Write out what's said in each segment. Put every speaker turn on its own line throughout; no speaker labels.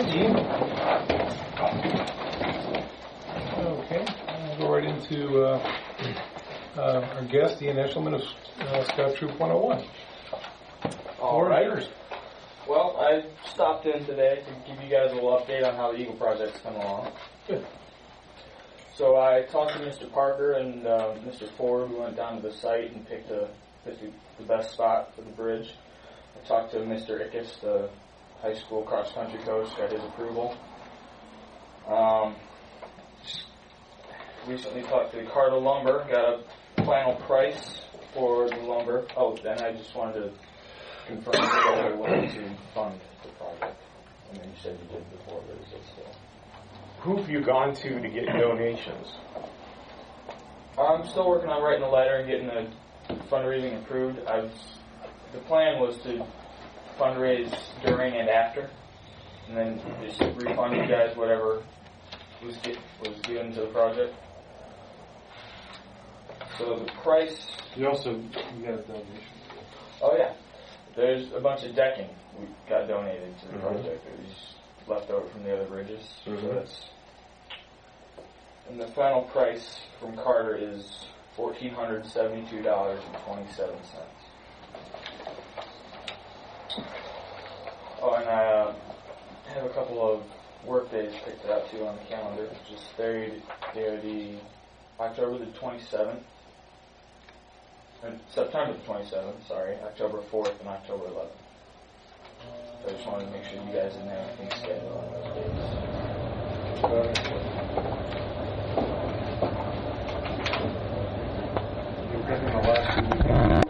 Ian? Okay, we'll go right into our guest, Ian Eshelman of Scout Troop 101.
All right. Well, I stopped in today to give you guys a little update on how the Eagle Project's coming along.
Good.
So I talked to Mr. Parker and Mr. Ford. We went down to the site and picked the best spot for the bridge. I talked to Mr. Ickes, the high school cross-country coach, got his approval. Recently talked to Carter Lumber, got a final price for the lumber. Oh, then I just wanted to confirm that you guys are willing to fund the project. I mean, you said you did before, but is it still?
Who have you gone to get donations?
I'm still working on writing a letter and getting the fundraising approved. The plan was to fundraise during and after, and then just refund you guys whatever was given to the project. So the price.
You got a donation.
Oh yeah, there's a bunch of decking we got donated to the project. It was left over from the other bridges. So that's. And the final price from Carter is $1,472.27. Oh, and I have a couple of work days picked out too on the calendar. They're the October the 27th, and September the 27th. Sorry, October 4th and October 11th. So I just wanted to make sure you guys didn't have anything scheduled on those dates.
You've been in the last 2 weekends.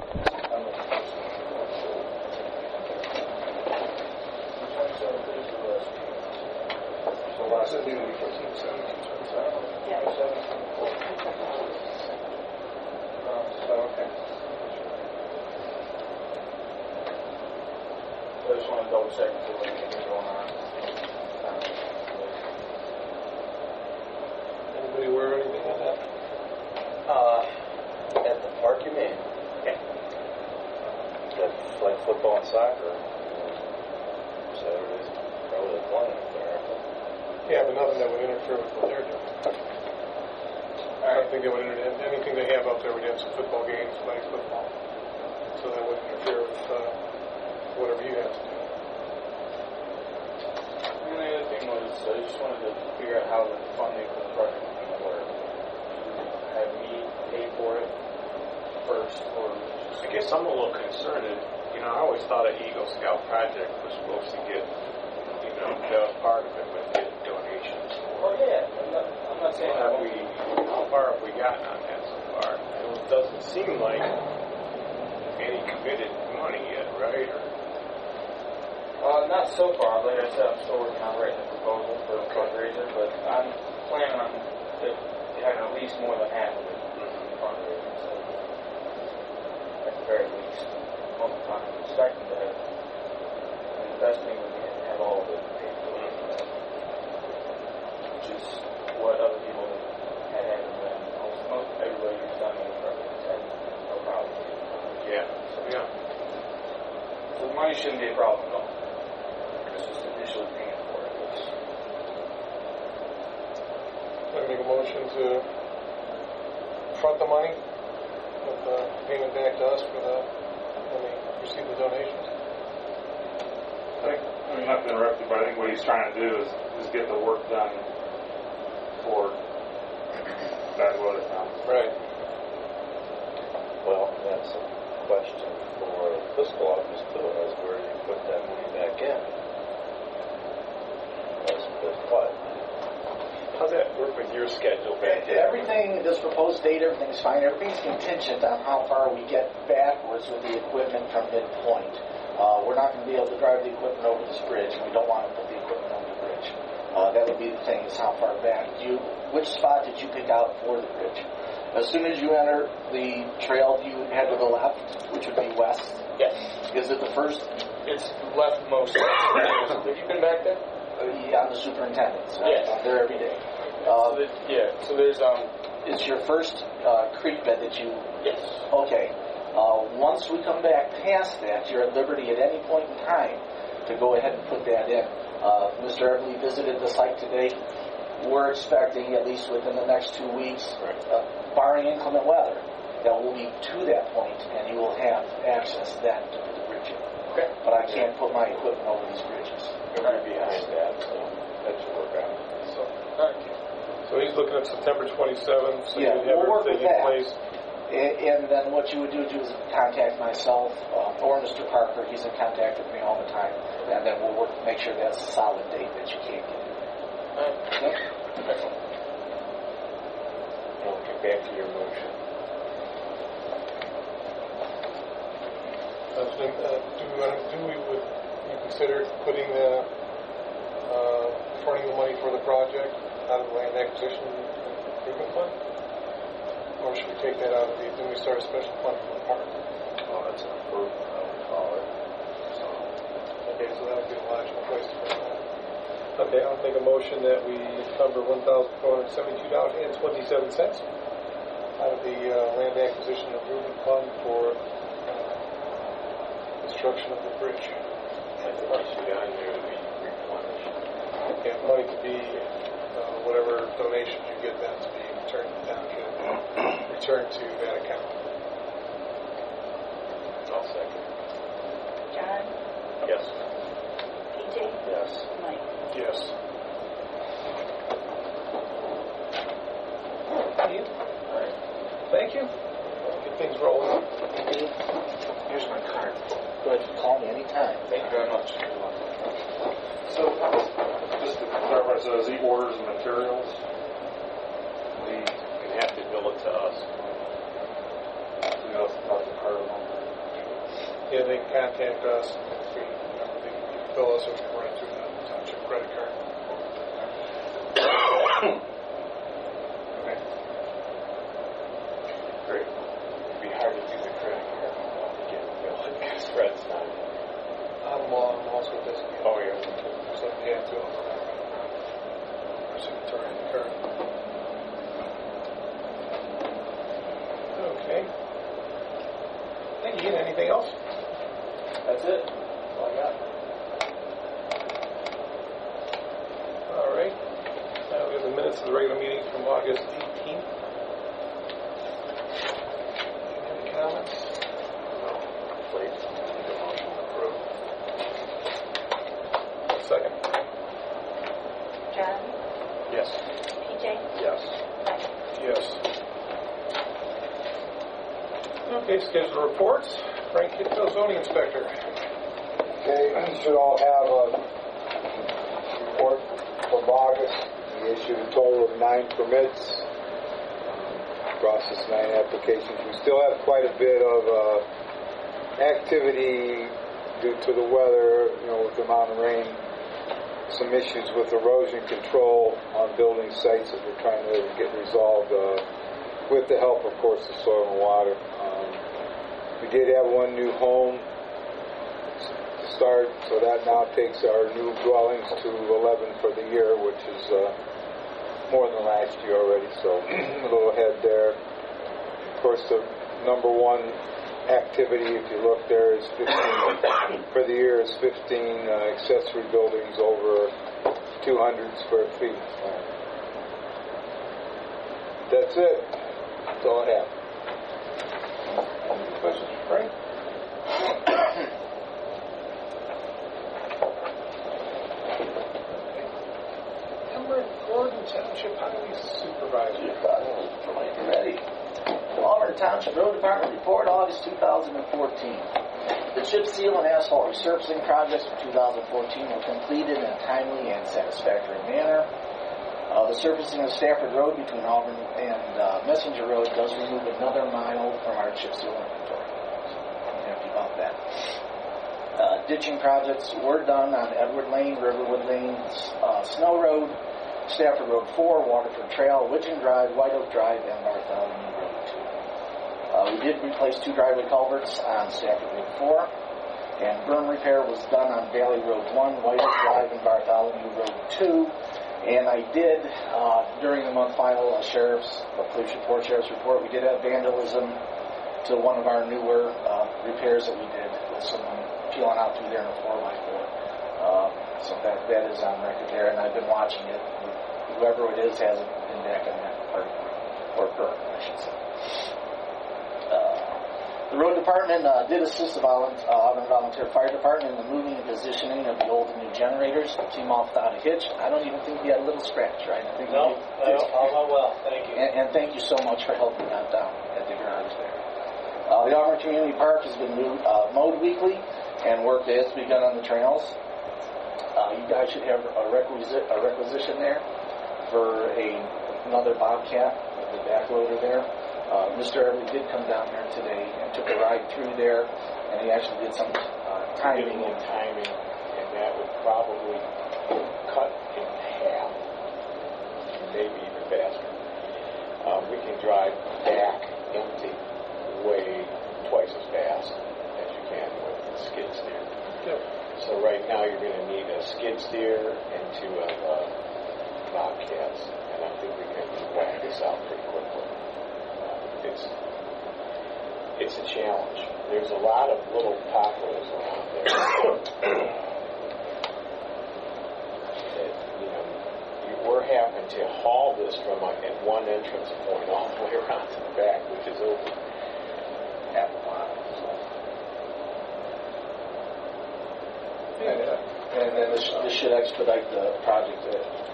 I just want to double check and see what anything's going on.
Anybody aware of anything on that?
At the park, you mean?
Yeah.
That's like football and soccer. Saturdays, probably the playing up there.
Yeah, but nothing that would interfere with what they're doing. I don't think they would interfere. Anything they have out there would have some football games, flag football. So that wouldn't interfere with whatever you have to do.
And the other thing was, I just wanted to figure out how the funding for the project was going to work. Have me pay for it first, or just...
I guess I'm a little concerned. I always thought an Eagle Scout project was supposed to get, the part of it would get donations.
Oh yeah, I'm not saying that we...
How far have we gotten on that so far? It doesn't seem like any committed money yet, right?
Not so far. Like I said, I'm still working on writing a proposal for a fundraiser, but I'm planning on having at least more than half of it fundraising. So at the very least, most of the time, I'm expecting to have. The best thing would be to have all of it paid for, which is what other people had happened when most everybody who's done the project has had no problem with it.
Yeah.
So the money shouldn't be a problem at all. It's just initially paying for it.
I make a motion to front the money with the payment back to us for when they receive the donations.
Not to interrupt you, but I think what he's trying to do is get the work done for that load of time.
Right.
Well, that's a question for the fiscal office too, is where you put that money back in. That's what?
How's that work with your schedule?
Everything, this proposed date, everything's fine. Everything's contingent on how far we get backwards with the equipment from midpoint. We're not going to be able to drive the equipment over this bridge, and we don't want to put the equipment over the bridge. That would be the thing, is how far back. Which spot did you pick out for the bridge? As soon as you enter the trail, you head to the left, which would be west.
Yes.
Is it the first?
It's leftmost. Have you been back there?
I'm the superintendent, so
yes.
I'm there every day.
So there's
It's your first creek bed that you...
Yes.
Okay. Once we come back past that, you're at liberty at any point in time to go ahead and put that in. Mr. Everly visited the site today. We're expecting, at least within the next 2 weeks, barring inclement weather, that we'll be to that point, and you will have access then to the bridge.
Okay.
But I can't put my equipment over these bridges.
We're behind that, so that should work out.
So, so he's looking at September 27th, so
Yeah,
you would have
we'll work
everything
with
in
that.
place.
And then what you would do is contact myself or Mr. Parker. He's in contact with me all the time. And then we'll work, make sure that's a solid date that you can't get. Okay?
We'll get back to your motion.
Would you consider putting the fronting the money for the project out of the land acquisition improvement fund? Or should we take that out of then we start a special fund for the park?
Oh, that's an improvement, I would call it. So,
Okay, so that would be a logical place to put that. Okay, I'll make a motion that we encumber $1,472.27 out of the land acquisition improvement fund for construction of the bridge.
and the rest you got in there to be replenished.
Yeah, money to be whatever donations you get then to be returned to the township, returned to that account.
I'll second.
John,
Yes.
PJ,
Yes.
Mike.
Yes. Thank you. Get things rolling.
Here's my card. Go ahead and call me anytime.
Thank you very much.
So, just to clarify, so as he orders the materials,
We can have to bill it to us.
you know, not the card number.
Yeah, they can contact us. If we, they can bill us, or we can run it through the township credit card.
Okay. Great. It'd be hard to do the credit card without getting billed because Fred's not.
I'm also with this.
Oh, yeah.
So you have to offer our signatory on the card. Okay. Thank you. Anything else?
That's it. That's all I got.
All right. Now we have the minutes of the regular meeting from August 18th. Any comments?
Please. Make a motion to approve.
Second.
John,
Yes.
PJ,
Yes.
Mike.
Yes. Okay, schedule reports. Frank Kitco, zoning inspector.
Okay, you should all have a report from August. We issued a total of 9 permits, processed 9 applications. We still have quite a bit of activity due to the weather, with the amount of rain. Some issues with erosion control on building sites that we're trying to get resolved with the help, of course, of soil and water. We did have one new home start, so that now takes our new dwellings to 11 for the year, which is more than last year already, so a little ahead there. Of course, the number one activity, if you look there, is 15, for the year is 15 accessory buildings over 200 square feet. That's it. That's all I have.
Any questions for Frank? Auburn Township Highway Supervisor.
Ready. Auburn Township Road Department report, August 2014. The chip seal and asphalt resurfacing projects for 2014 were completed in a timely and satisfactory manner. The surfacing of Stafford Road between Auburn and Messenger Road does remove another mile from our chip seal inventory. I'm happy about that. Ditching projects were done on Edward Lane, Riverwood Lane, Snow Road, Stafford Road 4, Waterford Trail, Widgeon Drive, White Oak Drive, and Bartholomew Road 2. We did replace 2 driveway culverts on Stafford Road 4, and berm repair was done on Valley Road 1, White Oak Drive, and Bartholomew Road 2. And I did, during the month, file a sheriff's report. We did have vandalism to one of our newer repairs that we did with someone peeling out through there in a 4x4. So that is on record there, and I've been watching it. Whoever it is hasn't been back on that part, or her, I should say. The road department did assist the Auburn Volunteer Fire Department in the moving and positioning of the old and new generators. It came off without a hitch. I don't even think we had a little scratch, right? I think
No, all went well. Thank you.
and thank you so much for helping out down at the garage there. The Auburn Community Park has been mowed weekly, and work has begun on the trails. You guys should have a requisition there for another Bobcat with the backloader there. Mr. Everly did come down there today and took a ride through there, and he actually did some timing.
And that would probably cut in half, maybe even faster. We can drive back empty way twice as fast as you can with the skid steer.
Yep.
So right now you're going to need a skid steer and two of Bobcats, and I think we can whack this out pretty quickly. It's a challenge. There's a lot of little potholes around there that, we're having to haul this from at one entrance point all the way around to the back, which is over half a mile.
And then this should expedite the project.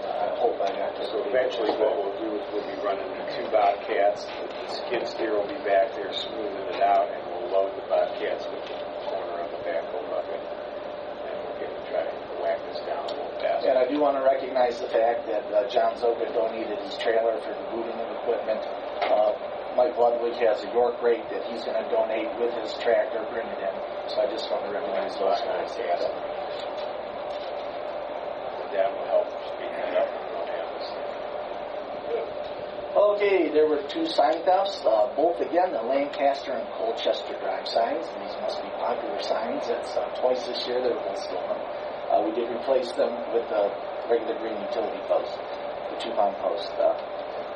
I hope I got to.
So eventually what we'll do is we'll be running the two Bobcats. The skid steer will be back there smoothing it out, and we'll load the Bobcats with the corner of the backhoe bucket. And we're going to try to whack this down a little faster.
And I do want to recognize the fact that John Zoka donated his trailer for the booting of equipment. Mike Ludwig has a York rake that he's going to donate with his tractor, bring it in. So I just want to recognize those guys.
That will help speed it up. We don't have this thing.
Okay, there were two sign thefts, both again the Lancaster and Colchester Drive signs. These must be popular signs. That's twice this year they were both stolen. We did replace them with the regular green utility post, the 2-pound post.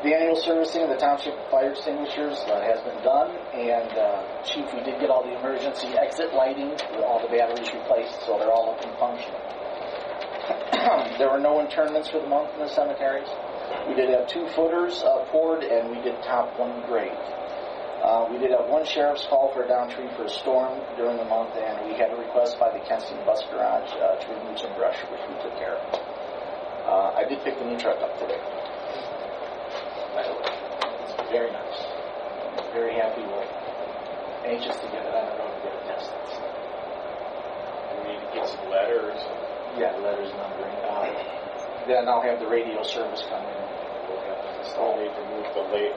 The annual servicing of the township fire extinguishers has been done, and Chief, we did get all the emergency exit lighting, all the batteries replaced, so they're all up and functioning. There were no internments for the month in the cemeteries. We did have 2 footers poured, and we did top 1 grade. We did have 1 sheriff's call for a down tree for a storm during the month, and we had a request by the Kensington Bus Garage to remove some brush, which we took care of. I did pick the new truck up today. By the way, it's very nice. I'm very happy. We're anxious to get it on the road and get it tested. So.
We need to get some letters.
Yeah, letters numbering. Then I'll have the radio service come in. We'll have them installed.
We'll need to move the late,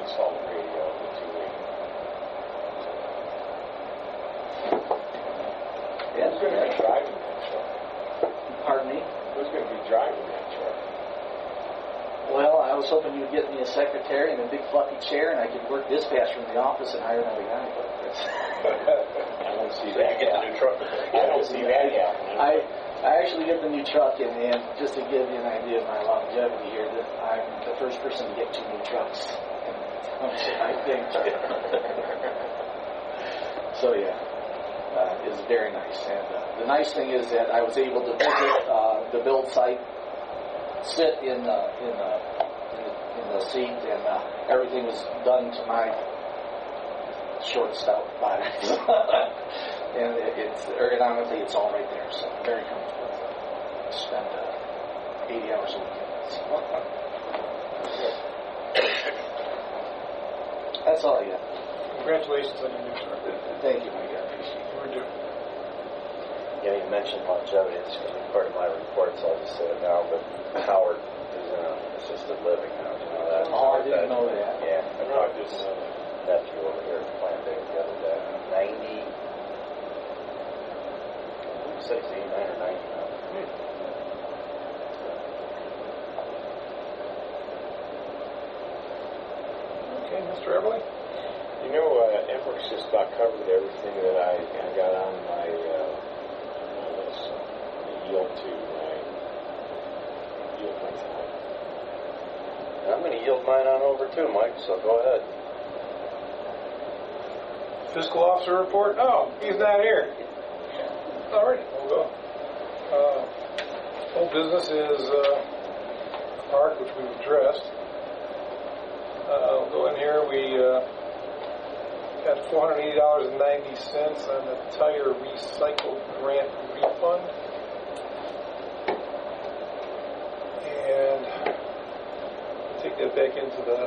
install the radio, the 2-way.
Yeah,
Who's going to be driving that truck?
Pardon me?
Who's going to be driving that truck?
Well, I was hoping you'd get me a secretary and a big fluffy chair, and I could work dispatch from the office and hire another guy. But
I don't see
So you get the new truck.
I don't see that happening.
I actually get the new truck, and just to give you an idea of my longevity here, that I'm the first person to get 2 new trucks. I think. So yeah, it's very nice. And the nice thing is that I was able to visit the build site, sit in the seat, and everything was done to my short, stout body. And it's ergonomically, it's all right there, so I'm very comfortable. I spend 80 hours a week. So. That's all I got.
Congratulations on your new truck.
Thank you, Mike. I appreciate it.
We're due.
Yeah, you mentioned longevity. It's going to be part of my report, so I'll just say it now. But Howard is in assisted living now. Do you know that?
Oh, I didn't know that.
Yeah, I talked to his nephew over here at the plant day the other day. 89 or 90 now.
Okay, Mr. Everly?
Emmerich just about covered everything that I got on my list. The yield my time.
I'm going to yield mine on over too, Mike, so go ahead.
Fiscal officer report? Oh, he's not here. All right, we'll go. old business is park, which we've addressed. I'll go in here. We got $480.90 on the tire recycle grant refund. And take that back into the...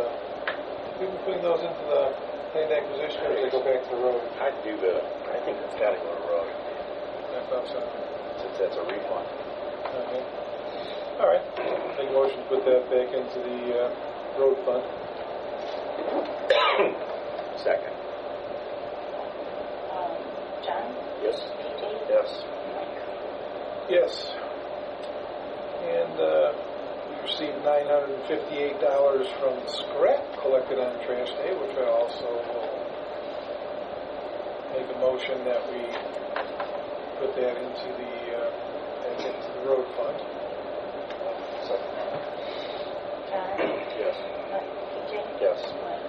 We've been putting those into the land acquisition, or do they go back to the road?
I think it's got to go to road,
I thought so.
since that's a refund.
Okay. All right. Make a motion to put that back into the road fund.
Second.
John?
Yes.
PJ?
Yes.
Mike?
Yes. And we received $958 from scrap collected on trash day, which I also will make a motion that we put that into the road fund.
Second.
John?
Yes.
Mike? PJ?
Yes.
Mike?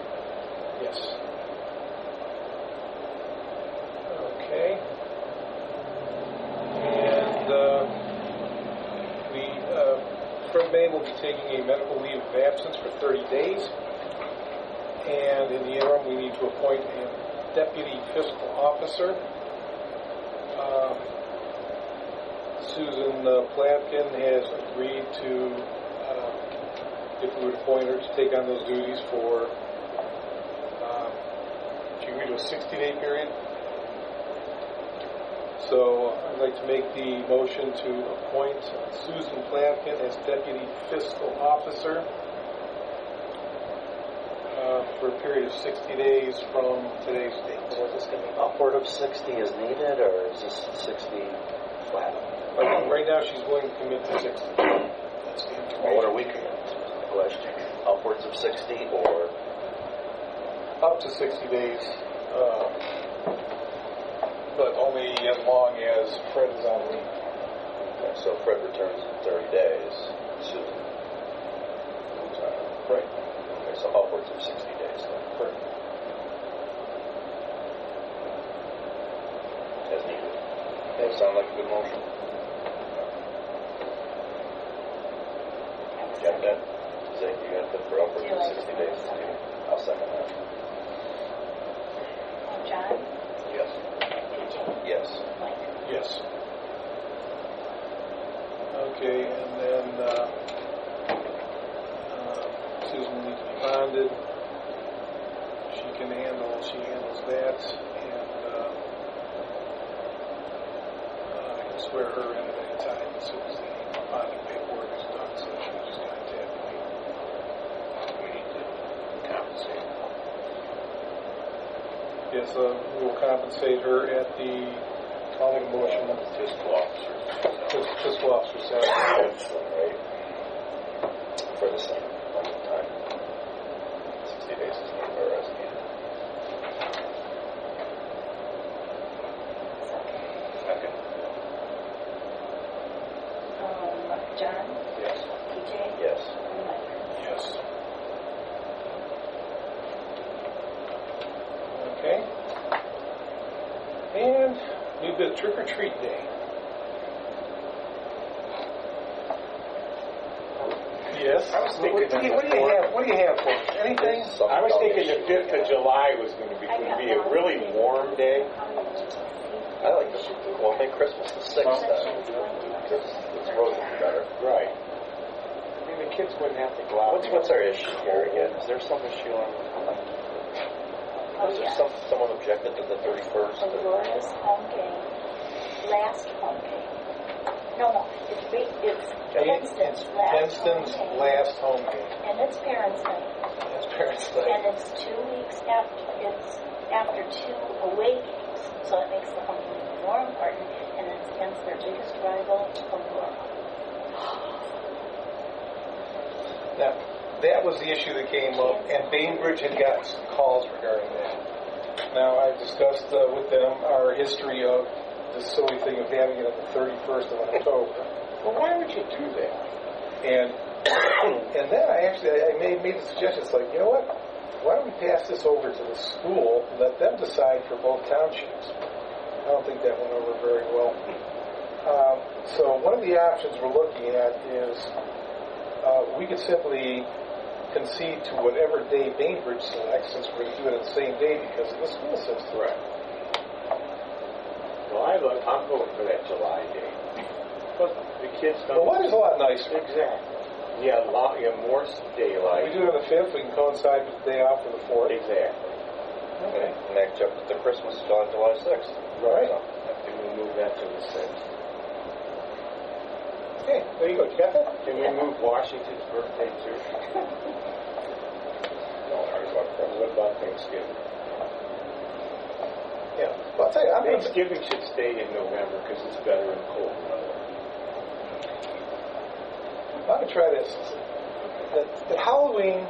Yes. Okay. And Fred May will be taking a medical leave of absence for 30 days. And in the interim, we need to appoint a deputy fiscal officer. Susan Plavkin has agreed to, if we would appoint her, to take on those duties for, she agreed to a 60-day period. So I'd like to make the motion to appoint Susan Plavkin as deputy fiscal officer for a period of 60 days from today's date.
So is this going to be upward of 60 as needed, or is this 60 flat?
Right now, she's willing to commit to 60. That's the
Well, what are we committed to? Is the question. Upwards of 60, or
up to 60 days, but only as long as Fred is on leave.
okay, so Fred returns in 30 days. Susan moves on.
Right.
Okay, so upwards of 60 days then.
Correct.
As needed. That sound like a good motion? Got that? Zach, you got that for upwards of 60 days? I'll second that.
John?
Yes.
PJ?
Yes.
Mike?
Yes. Okay, and then Susan will need to be bonded. She handles that, and I can swear her in at any time as soon as the bonding paperwork is done, so she can just contact me.
We need to compensate.
Yes, we will compensate her at the, I'll make a motion on the
Fiscal officer.
fiscal officer salary.
Right? For the same amount of time. 60 days is needed, or as needed. Second.
John?
Yes.
PJ?
Yes.
Mike?
Yes. Okay. And new bit trick or treat day. Yes.
I was thinking
What do you have for us? Anything?
I was thinking the 5th of July was going to be a really warm day.
I like this. We'll make Christmas the 6th then. Because it's road better.
Right. I mean, the kids wouldn't have to go out.
What's our issue here again? Is there some issue on... Was there someone objected to the 31st?
Aurora's home game, last home game. No, it's Princeton's
last home game.
And it's Parents' Night.
It's Parents' Night.
And it's 2 weeks after 2 away games. So it makes the home game more important, and it's against their biggest rival, Aurora.
Now, that was the issue that came up, and Bainbridge had got some calls regarding that. Now, I discussed with them our history of this silly thing of having it on the 31st of October.
Well, why would you do that?
And then I made the suggestion, it's like, you know what? Why don't we pass this over to the school and let them decide for both townships? I don't think that went over very well. So one of the options we're looking at is we could simply concede to whatever day Bainbridge selects, since we're going to do it on the same day because of the school system.
Right. Well, I'm voting for that July date. But the kids don't...
Well, one is a lot nicer.
Exactly. You have more daylight.
We do it on the 5th, we can coincide with the day off for the 4th.
Exactly.
Okay.
Match up with the Christmas on July 6th.
Right.
So,
Can we move that to the 6th?
Okay, there you go. You got that?
Can we move Washington's birthday too?
no worries about that.
What about Thanksgiving?
Yeah. Well, I'll tell you,
Thanksgiving should stay in November because it's better in cold weather.
I'm going to try this. That Halloween,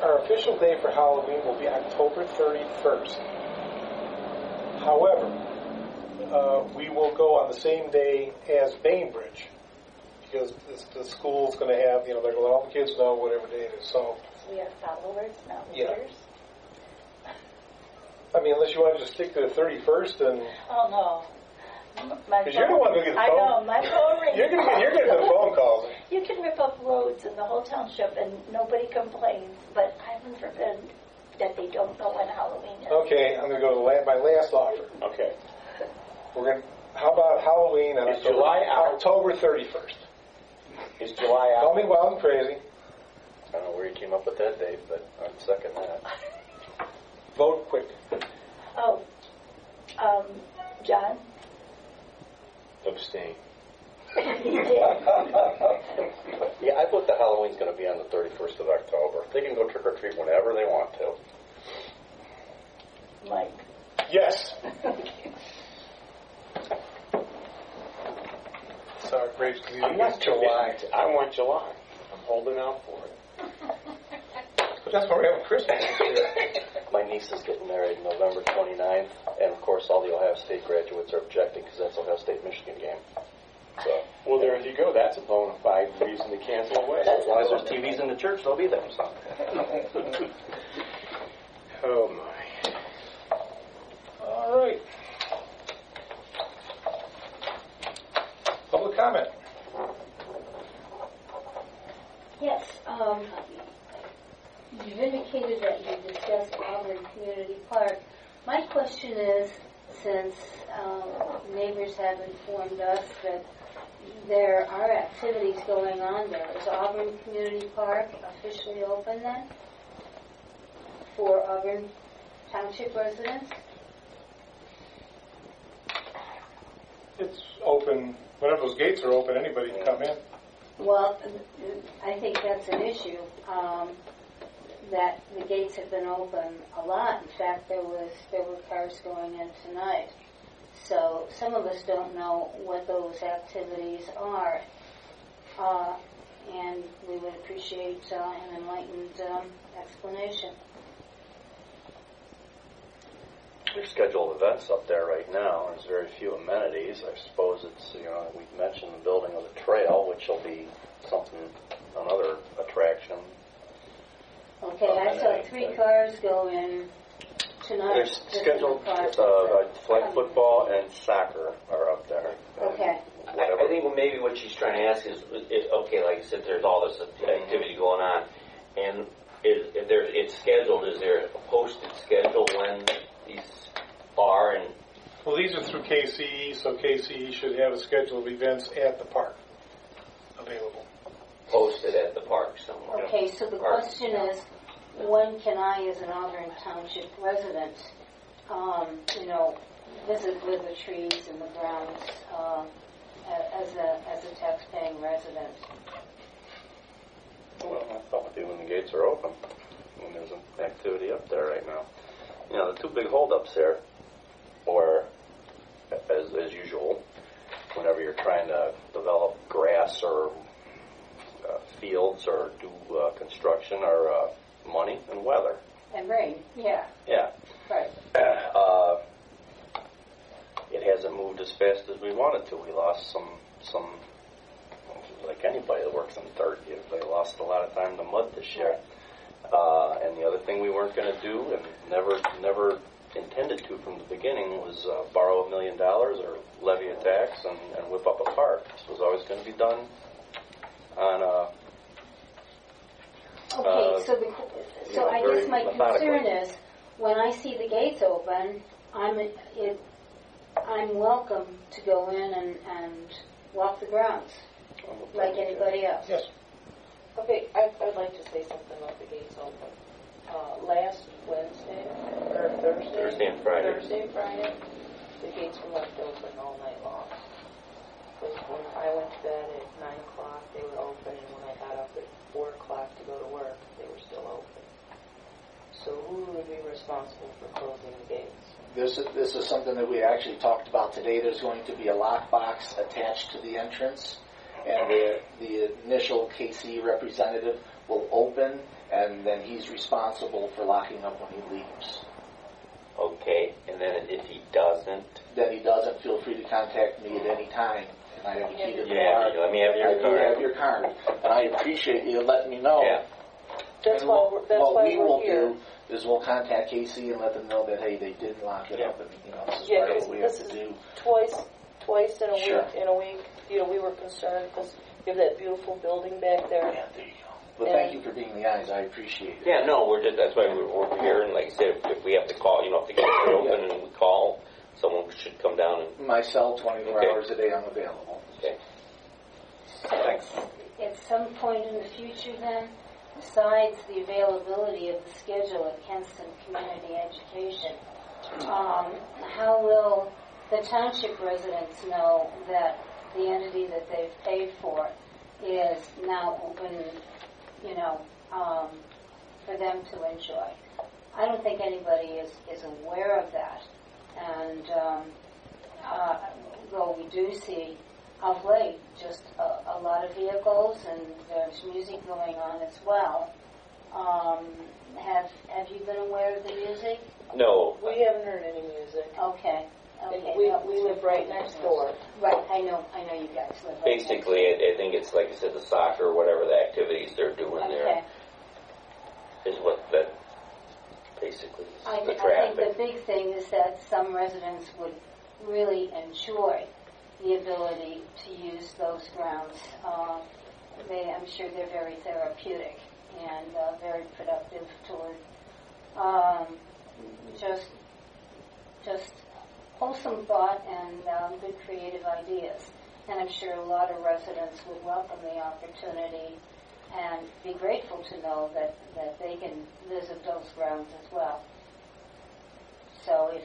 our official day for Halloween will be October 31st. However, we will go on the same day as Bainbridge because the school's going to have, they're going to let all the kids know whatever day it is. So
We are followers, not
Yeah.
leaders.
I mean, unless you want to just stick to the 31st and...
Oh, no.
Because you're the one who gets the
I
phone.
know, my phone rings.
You're getting the phone calls.
You can rip up roads in the whole township and nobody complains, but heaven forbid that they don't know when Halloween is.
Okay, I'm going to go to my last offer.
Okay.
How about Halloween on
Is July out?
October 31st?
Is July out?
Call me wild and crazy.
I don't know where you came up with that date, but I'm second that.
Vote quick.
Oh, John?
Abstain.
He did.
Yeah, I put the Halloween's going to be on the 31st of October. They can go trick or treat whenever they want to.
Mike?
Yes. Sorry, Graves.
I'm not July. I want July. I'm holding out for it.
But that's when we're having Christmas this year.
My niece is getting married November 29th, and of course all the Ohio State graduates are objecting because that's Ohio State-Michigan game. So,
Well, there you go. That's a bona fide reason to cancel away.
as long as there's TVs in the church, they'll be there. So.
Oh, my.
All right. Public comment.
Yes, you've indicated that you discussed Auburn Community Park. My question is, since neighbors have informed us that there are activities going on there, is Auburn Community Park officially open then for Auburn Township residents?
It's open. Whenever those gates are open, anybody can come in.
Well, I think that's an issue, that the gates have been open a lot. In fact, there were cars going in tonight. So some of us don't know what those activities are, and we would appreciate an enlightened explanation.
There's scheduled events up there right now. There's very few amenities. I suppose it's, we've mentioned the building of the trail, which will be another attraction.
Okay, I saw 3 cars go in tonight.
There's scheduled
cars.
flag football and soccer are up there.
Okay.
Whatever.
I think maybe what she's trying to ask is, okay, like you said, there's all this activity going on, and if it's scheduled, is there a posted schedule when these are? And
Well, these are through KCE, so KCE should have a schedule of events at the park available.
posted at the park somewhere.
Okay, so the question is, when can I, as an Auburn Township resident, visit with the trees and the grounds as a tax-paying resident?
Well, I thought it'd be when the gates are open, when there's an activity up there right now. The 2 big holdups there, or as usual, whenever you're trying to develop grass or fields or do construction, are money and weather.
And rain, yeah.
Yeah.
Right.
It hasn't moved as fast as we wanted to. We lost some like anybody that works in dirt, they lost a lot of time to mud this year. And the other thing we weren't going to do, and never intended to from the beginning, was borrow $1 million or levy a tax and whip up a park. park. This was always going to be done on
Okay, so I
very
guess my
methodically.
concern is when I see the gates open, I'm welcome to go in and walk the grounds like anybody else.
Yes.
Okay, I'd like to say something about the gates open. Last Wednesday, or
Thursday and Friday.
Thursday and Friday, the gates were left open all night long. Because when I went to bed at 9 o'clock, they were open, and when I got up at 4 o'clock to go to work, they were still open. So who would be responsible for closing the gates?
This is something that we actually talked about today. There's going to be a lockbox attached to the entrance, and the initial KC representative will open, and then he's responsible for locking up when he leaves.
Okay, and then if he doesn't,
Then he doesn't, feel free to contact me at any time. And I have a key to the
yeah,
card.
let me have
I
your
do
card.
have your card, and I appreciate you letting me know.
Yeah.
That's
And
why
what we
we're
will
here.
do is we'll contact KC and let them know that, hey, they did lock it up, and this is
Yeah,
part of
'cause
what we have
this
to
is
do.
Twice in a
Sure.
week. In a week, we were concerned because you have that beautiful building back there.
Yeah, there you go. Well, thank you for being the eyes. I appreciate it.
Yeah, no, that's why we're here, and like I said, if we have to call, if the gates are open and we call, someone should come down and,
My cell, 24
Okay.
hours a day, I'm available.
okay.
Thanks. At some point in the future then, besides the availability of the schedule at Kenston Community Education, how will the township residents know that the entity that they've paid for is now open, for them to enjoy? I don't think anybody is aware of that. And though we do see of late just a lot of vehicles and there's music going on as well. Have you been aware of the music?
No,
We haven't heard any music.
Okay.
And we live right next door.
Right, I know you guys live right next
basically, I think it's like I said, the soccer or whatever the activities they're doing
Okay.
there is what that basically is
I
the
think
traffic.
the big thing is that some residents would really enjoy the ability to use those grounds. I'm sure they're very therapeutic and very productive toward just wholesome thought and good creative ideas. And I'm sure a lot of residents would welcome the opportunity and be grateful to know that they can visit those grounds as well. So if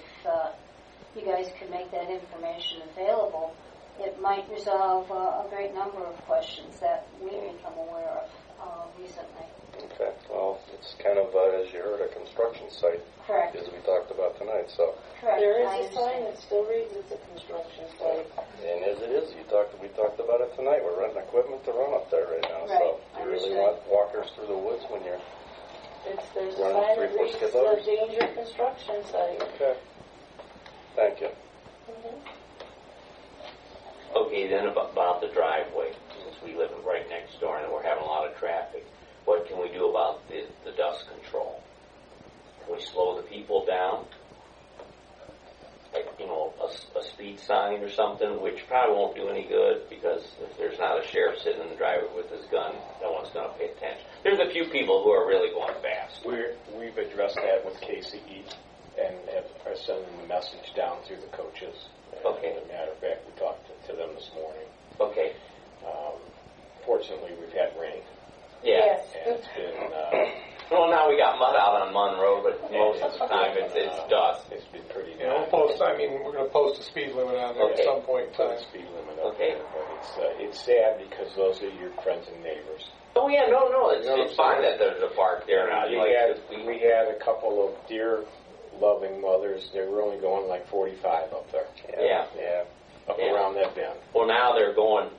you guys could make that information available, it might resolve a great number of questions that we become aware of recently.
Okay, well, it's kind of, as you heard, a construction site,
Correct.
as we talked about tonight, so.
Correct.
There
I
is a sign
understand.
that still reads it's a construction site.
And as it is, we talked about it tonight, we're renting equipment to run up there right now,
Right,
so.
I
You really
understand.
want walkers through the woods when you're,
There's a
Running
sign that
3-4
reads
skid
it's a
loaders?
danger construction site.
okay, thank you.
Okay, then about the driveway, since we live right next door and we're having a lot of traffic, what can we do about the dust control? Can we slow the people down? Like, a speed sign or something, which probably won't do any good because if there's not a sheriff sitting in the driveway with his gun, no one's going to pay attention. There's a few people who are really going fast.
We've addressed that with KCE and are sending the message down through the coaches.
Okay.
As a matter of fact, we talked to them this morning.
Okay.
Fortunately, we've had rain,
Yeah.
Yes.
and it's been
Well, now we got mud out on Monroe, but most of the time it's dust.
it's been pretty
We're
bad.
going to post a speed limit on there
Okay.
at some point in
Put a
time.
speed limit up
Okay.
there, but it's sad because those are your friends and neighbors.
Oh yeah, no, it's,
You know what
it's
I'm
fine that
saying?
there's a park there now.
We had a couple of deer-loving mothers. They were only going like 45 up there.
Yeah.
Up
Yeah.
around that bend.
Well, now they're going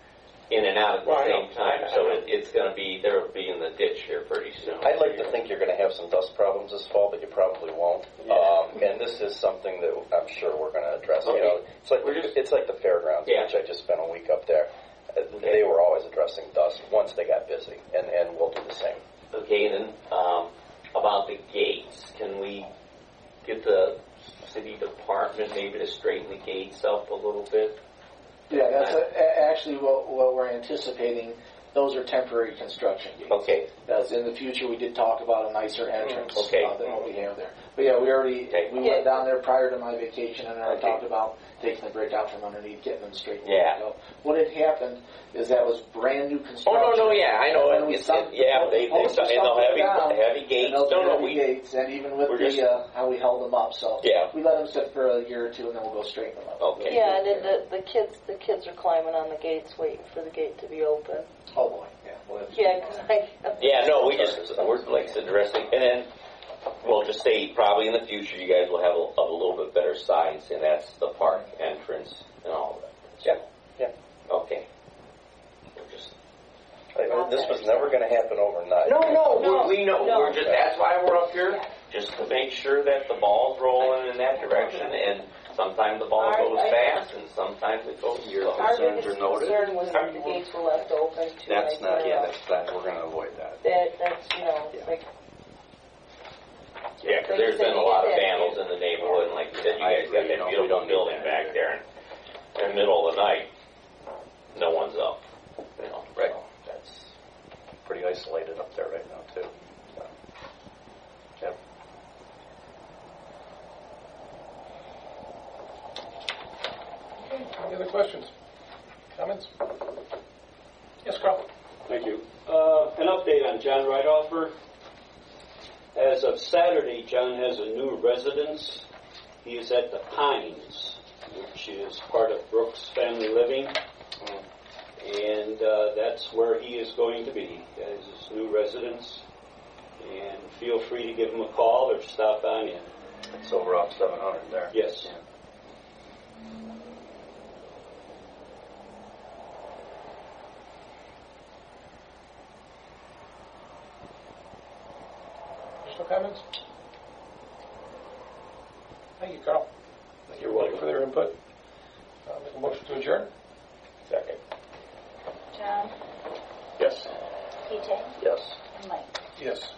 in and out at the
Well, I
same
know.
time,
I
so
know.
it's going to be they'll be in the ditch here pretty soon.
I'd like to think you're going to have some dust problems this fall, but you probably won't.
Yeah.
And this is something that I'm sure we're going to address.
Okay.
It's like the fairgrounds,
Yeah.
which I just spent a week up there. They were always addressing dust once they got busy, and we'll do the same.
Okay, then about the gates, can we get the city department maybe to straighten the gates up a little bit?
Yeah, that's actually what we're anticipating. Those are temporary construction gates.
Okay.
As in the future, we did talk about a nicer entrance
Okay.
than what we have there. But yeah, we went down there prior to my vacation, and I talked about taking the brick out from underneath, getting them straight.
Yeah.
So what had happened is that was brand new construction.
Oh, no, yeah, I know.
And when we sunk-
They
most of the
and
stuff
they'll
down,
heavy gates.
and those
No,
heavy gates, and even with how we held them up. So
Yeah.
we let them sit for a year or two, and then we'll go straighten them up.
Okay.
Yeah, and then the kids are climbing on the gates, waiting for the gate to be open.
Oh boy, yeah. Well,
Yeah, because
Yeah, no, we're like I said, interesting. And then we'll just say probably in the future you guys will have a little bit better signs, and that's the park entrance and all that.
Yeah.
Okay. We're just
This was never going to happen overnight.
no,
No,
we know.
no.
We're just that's why we're up here, just to make sure that the ball's rolling in that direction. And sometimes the ball goes fast, and sometimes it goes slow.
our
Concerns
biggest
are noted.
concern was that the gates were left open.
That's not, we're going to avoid that.
That's, like...
Yeah, because there's been a lot of vandals in the neighborhood, and like you said, you guys got that
we
beautiful
don't need
building
that
back there, and in the middle of the night, no one's up.
Right. That's pretty isolated up there right now, too. So, yep.
Any other questions? Comments? Yes, Carl.
Thank you. An update on John Rideoffer. As of Saturday, John has a new residence. He is at the Pines, which is part of Brooks Family Living. And that's where he is going to be, as his new residence. And feel free to give him a call or stop on in.
It's over off 700 there.
Yes.
Yeah.
Additional comments? Thank you, Carl. Thank you everybody for their input. Make a motion to adjourn.
Second.
John,
Yes.
PJ,
Yes.
and Mike.
Yes.